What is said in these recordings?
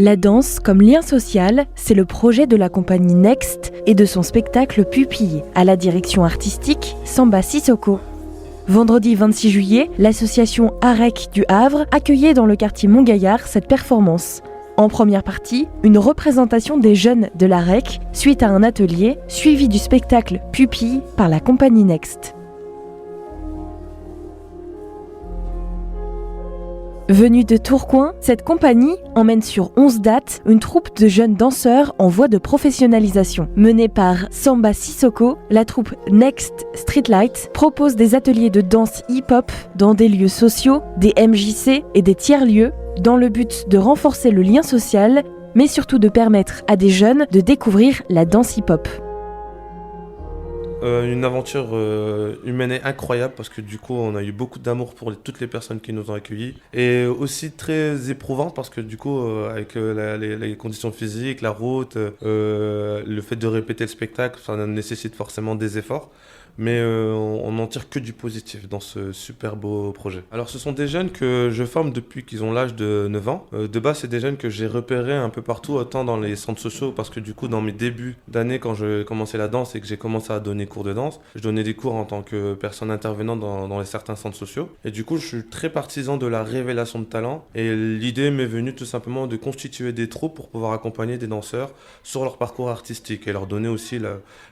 La danse comme lien social, c'est le projet de la compagnie Next et de son spectacle Pupille, à la direction artistique Samba Sissoko. Vendredi 26 juillet, l'association AREC du Havre accueillait dans le quartier Montgaillard cette performance. En première partie, une représentation des jeunes de l'AREC suite à un atelier, suivi du spectacle Pupille par la compagnie Next. Venue de Tourcoing, cette compagnie emmène sur 11 dates une troupe de jeunes danseurs en voie de professionnalisation. Menée par Samba Sissoko, la troupe Next Streetlight propose des ateliers de danse hip-hop dans des lieux sociaux, des MJC et des tiers-lieux, dans le but de renforcer le lien social, mais surtout de permettre à des jeunes de découvrir la danse hip-hop. Une aventure humaine et incroyable parce que du coup on a eu beaucoup d'amour pour toutes les personnes qui nous ont accueillis et aussi très éprouvante parce que du coup avec les conditions physiques, la route, le fait de répéter le spectacle, ça nécessite forcément des efforts. Mais on n'en tire que du positif dans ce super beau projet. Alors ce sont des jeunes que je forme depuis qu'ils ont l'âge de 9 ans. De base c'est des jeunes que j'ai repérés un peu partout, autant dans les centres sociaux parce que du coup dans mes débuts d'année quand je commençais la danse et que j'ai commencé à donner cours de danse, je donnais des cours en tant que personne intervenante dans certains centres sociaux. Et du coup je suis très partisan de la révélation de talent et l'idée m'est venue tout simplement de constituer des troupes pour pouvoir accompagner des danseurs sur leur parcours artistique et leur donner aussi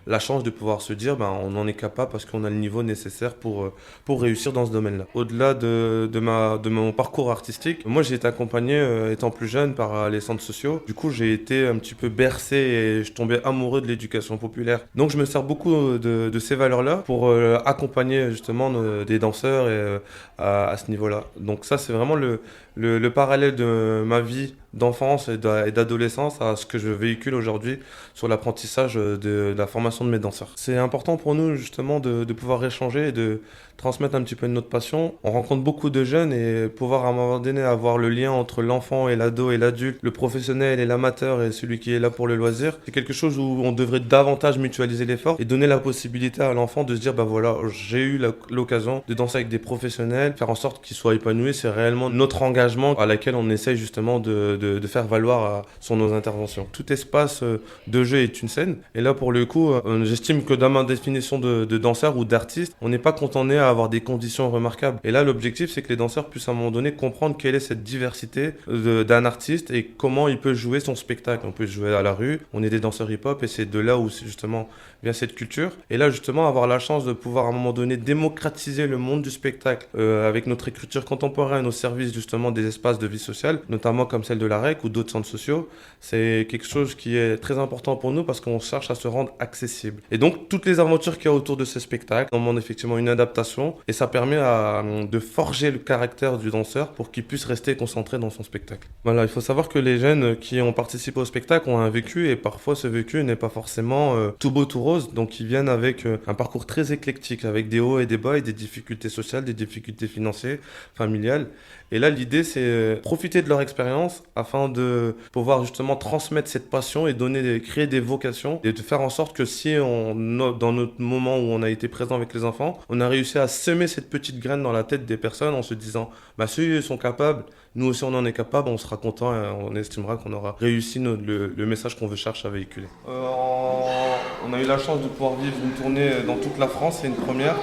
la chance de pouvoir se dire on en est capable parce qu'on a le niveau nécessaire pour réussir dans ce domaine-là. Au-delà de mon parcours artistique, moi j'ai été accompagné étant plus jeune par les centres sociaux. Du coup j'ai été un petit peu bercé et je tombais amoureux de l'éducation populaire. Donc je me sers beaucoup de ces valeurs-là pour accompagner justement des danseurs à ce niveau-là. Donc ça c'est vraiment le parallèle de ma vie d'enfance et d'adolescence à ce que je véhicule aujourd'hui sur l'apprentissage de la formation de mes danseurs. C'est important pour nous justement de pouvoir échanger et de transmettre un petit peu de notre passion. On rencontre beaucoup de jeunes et pouvoir à un moment donné avoir le lien entre l'enfant et l'ado et l'adulte, le professionnel et l'amateur et celui qui est là pour le loisir, c'est quelque chose où on devrait davantage mutualiser l'effort et donner la possibilité à l'enfant de se dire voilà, j'ai eu l'occasion de danser avec des professionnels, faire en sorte qu'ils soient épanouis, c'est réellement notre engagement à laquelle on essaye justement de faire valoir sur nos interventions. Tout espace de jeu est une scène et là pour le coup j'estime que dans ma définition de danseur ou d'artiste, on n'est pas cantonné à avoir des conditions remarquables. Et là, l'objectif, c'est que les danseurs puissent à un moment donné comprendre quelle est cette diversité d'un artiste et comment il peut jouer son spectacle. On peut jouer à la rue, on est des danseurs hip-hop et c'est de là où justement vient cette culture. Et là, justement, avoir la chance de pouvoir à un moment donné démocratiser le monde du spectacle avec notre écriture contemporaine au service justement des espaces de vie sociale, notamment comme celle de l'AREC ou d'autres centres sociaux, c'est quelque chose qui est très important pour nous parce qu'on cherche à se rendre accessible. Et donc, toutes les aventures qu'il y a autour de ce spectacle demandent effectivement une adaptation et ça permet de forger le caractère du danseur pour qu'il puisse rester concentré dans son spectacle. Voilà, il faut savoir que les jeunes qui ont participé au spectacle ont un vécu et parfois ce vécu n'est pas forcément tout beau tout rose, donc ils viennent avec un parcours très éclectique, avec des hauts et des bas et des difficultés sociales, des difficultés financières, familiales. Et là, l'idée, c'est profiter de leur expérience afin de pouvoir justement transmettre cette passion et créer des vocations et de faire en sorte que si dans notre moment où on a été présent avec les enfants, on a réussi à semer cette petite graine dans la tête des personnes en se disant ceux sont capables, nous aussi on en est capable, on sera content et on estimera qu'on aura réussi le message qu'on veut chercher à véhiculer. On a eu la chance de pouvoir vivre une tournée dans toute la France, c'est une première.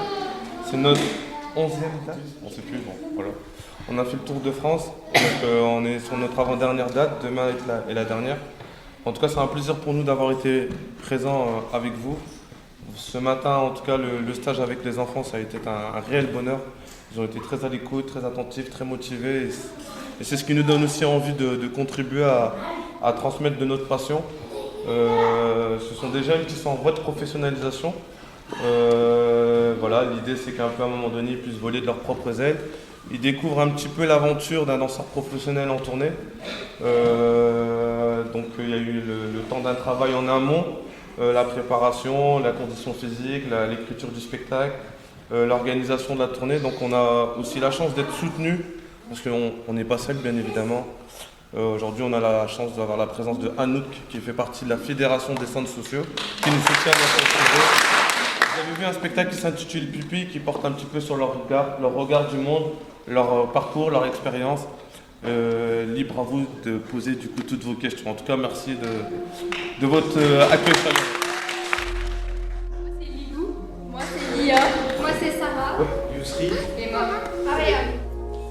C'est notre 11e date, on ne sait plus, voilà. On a fait le tour de France, donc on est sur notre avant-dernière date, demain est la dernière. En tout cas, c'est un plaisir pour nous d'avoir été présents avec vous. Ce matin, en tout cas, le stage avec les enfants, ça a été un réel bonheur. Ils ont été très à l'écoute, très attentifs, très motivés. Et c'est ce qui nous donne aussi envie de contribuer à transmettre de notre passion. Ce sont des jeunes qui sont en voie de professionnalisation. Voilà, l'idée, c'est qu'à un moment donné, ils puissent voler de leurs propres ailes. Ils découvrent un petit peu l'aventure d'un danseur professionnel en tournée. Donc il y a eu le temps d'un travail en amont, la préparation, la condition physique, l'écriture du spectacle, l'organisation de la tournée. Donc on a aussi la chance d'être soutenu, parce qu'on n'est pas seul bien évidemment. Aujourd'hui on a la chance d'avoir la présence de Anouk qui fait partie de la fédération des centres sociaux, qui nous soutient dans ce projet. Vous avez vu un spectacle qui s'intitule Pupille, qui porte un petit peu sur leur regard du monde, leur parcours, leur expérience. Libre à vous de poser du coup toutes vos questions. En tout cas, merci de votre accueil chaleureux. C'est Lilou, moi c'est Lia, moi c'est Sarah, Yousri. et moi, Ariane.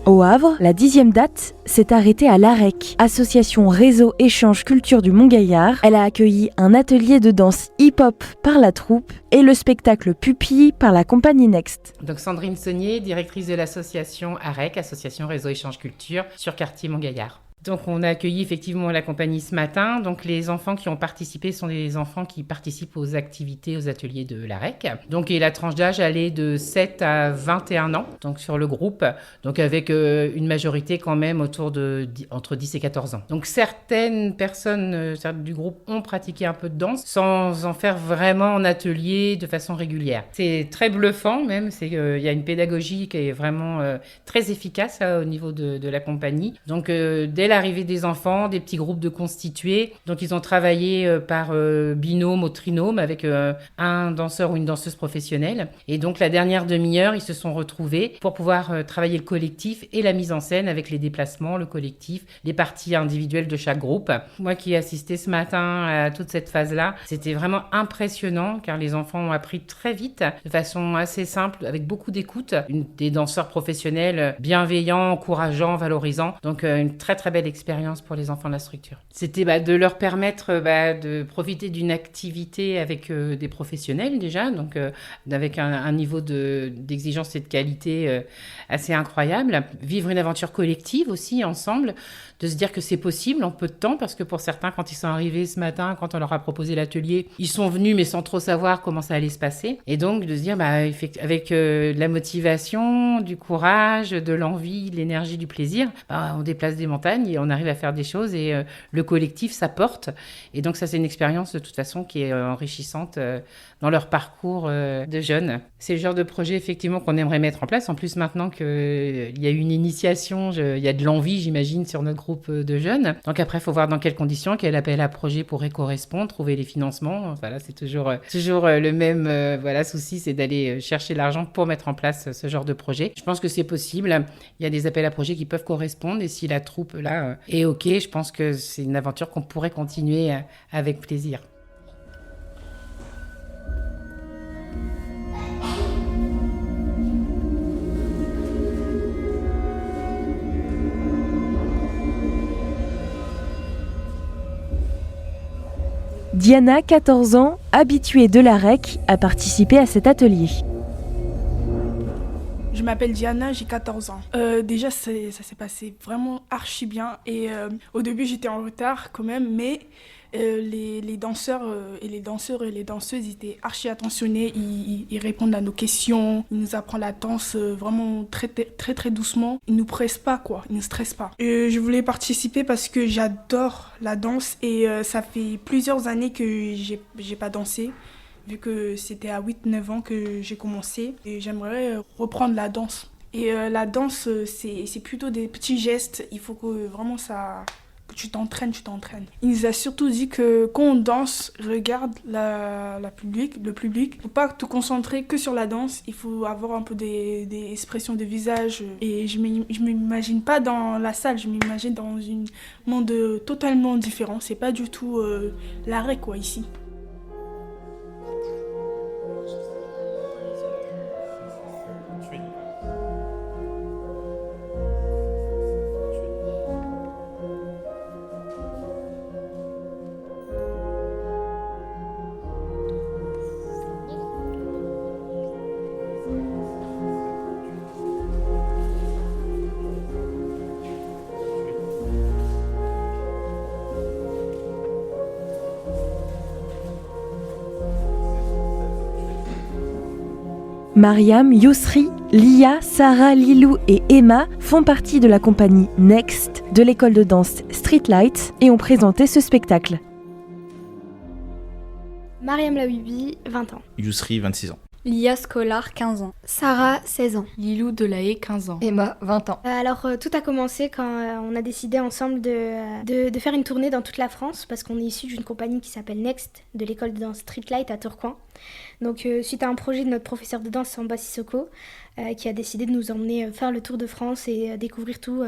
Au Havre, la 10e date s'est arrêtée à l'AREC, Association Réseau Échange Culture du Mont-Gaillard. Elle a accueilli un atelier de danse hip-hop par la troupe et le spectacle Pupille par la compagnie Next. Donc Sandrine Saunier, directrice de l'association AREC, Association Réseau Échange Culture, sur quartier Mont-Gaillard. Donc on a accueilli effectivement la compagnie ce matin. Donc les enfants qui ont participé sont des enfants qui participent aux activités, aux ateliers de l'AREC. Donc et la tranche d'âge allait de 7 à 21 ans, donc sur le groupe. Donc avec une majorité quand même autour de entre 10 et 14 ans. Donc certaines personnes du groupe ont pratiqué un peu de danse sans en faire vraiment en atelier de façon régulière. C'est très bluffant même, il y a une pédagogie qui est vraiment très efficace au niveau de la compagnie. Donc dès l'arrivée des enfants, des petits groupes de constitués. Donc, ils ont travaillé par binôme ou trinôme avec un danseur ou une danseuse professionnelle. Et donc, la dernière demi-heure, ils se sont retrouvés pour pouvoir travailler le collectif et la mise en scène avec les déplacements, le collectif, les parties individuelles de chaque groupe. Moi qui ai assisté ce matin à toute cette phase-là, c'était vraiment impressionnant car les enfants ont appris très vite, de façon assez simple, avec beaucoup d'écoute. Des danseurs professionnels bienveillants, encourageants, valorisants. Donc, une très, très belle expérience pour les enfants de la structure. C'était de leur permettre de profiter d'une activité avec des professionnels déjà, donc avec un niveau d'exigence et de qualité assez incroyable. Vivre une aventure collective aussi ensemble, de se dire que c'est possible en peu de temps, parce que pour certains, quand ils sont arrivés ce matin, quand on leur a proposé l'atelier, ils sont venus mais sans trop savoir comment ça allait se passer. Et donc de se dire avec de la motivation, du courage, de l'envie, de l'énergie, du plaisir, on déplace des montagnes et on arrive à faire des choses et le collectif, ça porte. Et donc ça, c'est une expérience de toute façon qui est enrichissante dans leur parcours de jeunes. C'est le genre de projet effectivement qu'on aimerait mettre en place. En plus, maintenant qu'il y a une initiation, il y a de l'envie, j'imagine, sur notre groupe de jeunes. Donc après, il faut voir dans quelles conditions, quel appel à projet pourrait correspondre, trouver les financements. Voilà, c'est toujours le même souci, c'est d'aller chercher l'argent pour mettre en place ce genre de projet. Je pense que c'est possible. Il y a des appels à projets qui peuvent correspondre et si la troupe là est OK, je pense que c'est une aventure qu'on pourrait continuer avec plaisir. Diana, 14 ans, habituée de l'AREC, a participé à cet atelier. Je m'appelle Diana, j'ai 14 ans. Déjà, ça s'est passé vraiment archi bien. Et au début, j'étais en retard quand même, mais les danseurs et les danseuses étaient archi attentionnés. Ils répondent à nos questions, ils nous apprennent la danse vraiment très, très, très doucement. Ils nous pressent pas, quoi. Ils nous stressent pas. Je voulais participer parce que j'adore la danse et ça fait plusieurs années que j'ai pas dansé. Vu que c'était à 8-9 ans que j'ai commencé et j'aimerais reprendre la danse. Et la danse, c'est plutôt des petits gestes. Il faut que vraiment que tu t'entraînes. Il nous a surtout dit que quand on danse, regarde le public. Faut pas te concentrer que sur la danse. Il faut avoir un peu des expressions de visage. Et je m'imagine pas dans la salle, je m'imagine dans un monde totalement différent. C'est pas du tout l'arrêt, quoi, ici. Mariam, Yousri, Lia, Sarah, Lilou et Emma font partie de la compagnie Next de l'école de danse Streetlight et ont présenté ce spectacle. Mariam Lawibi, 20 ans. Yousri, 26 ans. Lia Scolar, 15 ans. Sarah, 16 ans. Lilou Delahaye, 15 ans. Emma, 20 ans. Alors, tout a commencé quand on a décidé ensemble de faire une tournée dans toute la France parce qu'on est issus d'une compagnie qui s'appelle Next de l'école de danse Streetlight à Tourcoing. Donc suite à un projet de notre professeur de danse Samba Sissoko, qui a décidé de nous emmener faire le tour de France et découvrir tous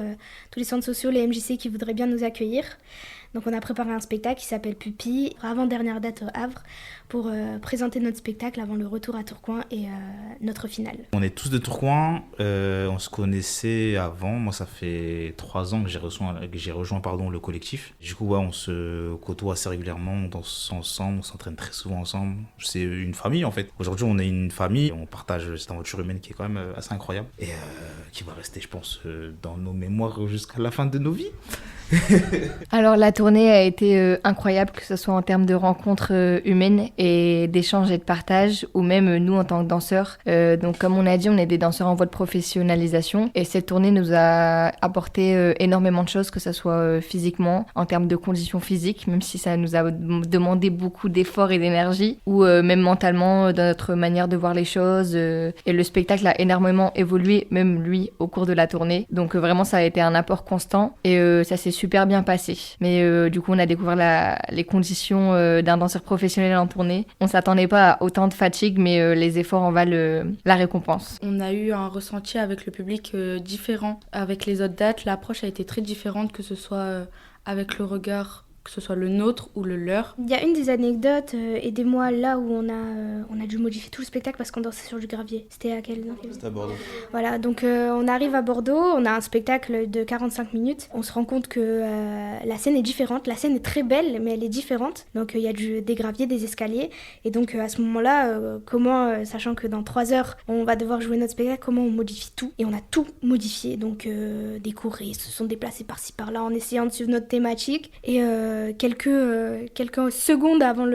les centres sociaux, les MJC qui voudraient bien nous accueillir. Donc on a préparé un spectacle qui s'appelle Pupille, avant-dernière date au Havre, pour présenter notre spectacle avant le retour à Tourcoing et notre finale. On est tous de Tourcoing, on se connaissait avant, moi ça fait 3 ans que j'ai rejoint le collectif. Du coup on se côtoie assez régulièrement, on danse ensemble, on s'entraîne très souvent ensemble. C'est une famille en fait. Aujourd'hui on est une famille, on partage cette aventure humaine qui est quand même assez incroyable et qui va rester je pense dans nos mémoires jusqu'à la fin de nos vies. Alors la tournée a été incroyable, que ce soit en termes de rencontres humaines et d'échanges et de partage, ou même nous en tant que danseurs. Donc comme on a dit, on est des danseurs en voie de professionnalisation et cette tournée nous a apporté énormément de choses, que ce soit physiquement, en termes de conditions physiques, même si ça nous a demandé beaucoup d'efforts et d'énergie, ou même mentalement dans notre manière de voir les choses. Et le spectacle a énormément évolué, même lui, au cours de la tournée. Donc vraiment ça a été un apport constant et ça s'est super bien passé. Mais du coup, on a découvert les conditions d'un danseur professionnel en tournée. On s'attendait pas à autant de fatigue, mais les efforts en valent la récompense. On a eu un ressenti avec le public différent. Avec les autres dates, l'approche a été très différente, que ce soit avec le regard, que ce soit le nôtre ou le leur. Il y a une des anecdotes, aidez-moi, là où on a dû modifier tout le spectacle parce qu'on dansait sur du gravier. C'était à quel nom? C'était à Bordeaux. Voilà, donc on arrive à Bordeaux, on a un spectacle de 45 minutes. On se rend compte que la scène est différente. La scène est très belle, mais elle est différente. Donc il y a des graviers, des escaliers. Et donc à ce moment-là, sachant que dans 3 heures, on va devoir jouer notre spectacle, comment on modifie tout? Et on a tout modifié. Donc des choristes se sont déplacés par-ci par-là en essayant de suivre notre thématique. Et quelques secondes avant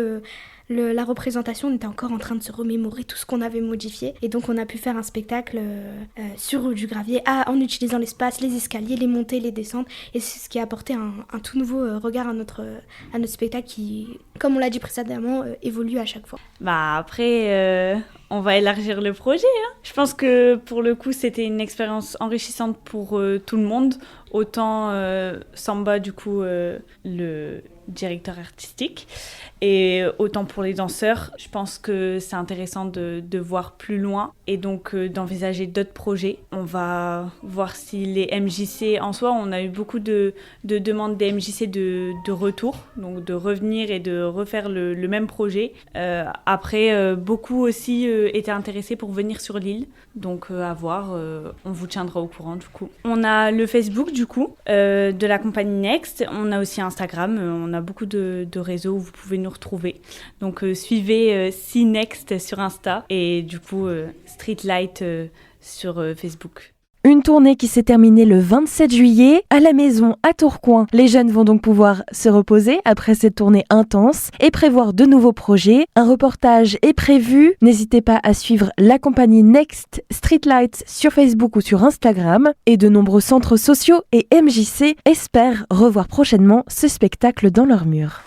la représentation, on était encore en train de se remémorer tout ce qu'on avait modifié. Et donc on a pu faire un spectacle sur du gravier en utilisant l'espace, les escaliers, les montées, les descentes. Et c'est ce qui a apporté un tout nouveau regard à notre spectacle qui, comme on l'a dit précédemment, évolue à chaque fois. Après, on va élargir le projet. Je pense que pour le coup, c'était une expérience enrichissante pour tout le monde. Autant Samba, du coup, le directeur artistique, et autant pour les danseurs. Je pense que c'est intéressant de voir plus loin et donc d'envisager d'autres projets. On va voir si les MJC en soi, on a eu beaucoup de demandes des MJC de retour, donc de revenir et de refaire le même projet. Après, beaucoup aussi étaient intéressés pour venir sur l'île, donc à voir, on vous tiendra au courant du coup. On a le Facebook du coup de la compagnie Next, on a aussi Instagram, on a beaucoup de réseaux où vous pouvez nous retrouver. Donc suivez C-Next sur Insta et du coup Streetlight sur Facebook. Une tournée qui s'est terminée le 27 juillet à la maison à Tourcoing. Les jeunes vont donc pouvoir se reposer après cette tournée intense et prévoir de nouveaux projets. Un reportage est prévu. N'hésitez pas à suivre la compagnie Next Streetlights sur Facebook ou sur Instagram. Et de nombreux centres sociaux et MJC espèrent revoir prochainement ce spectacle dans leurs murs.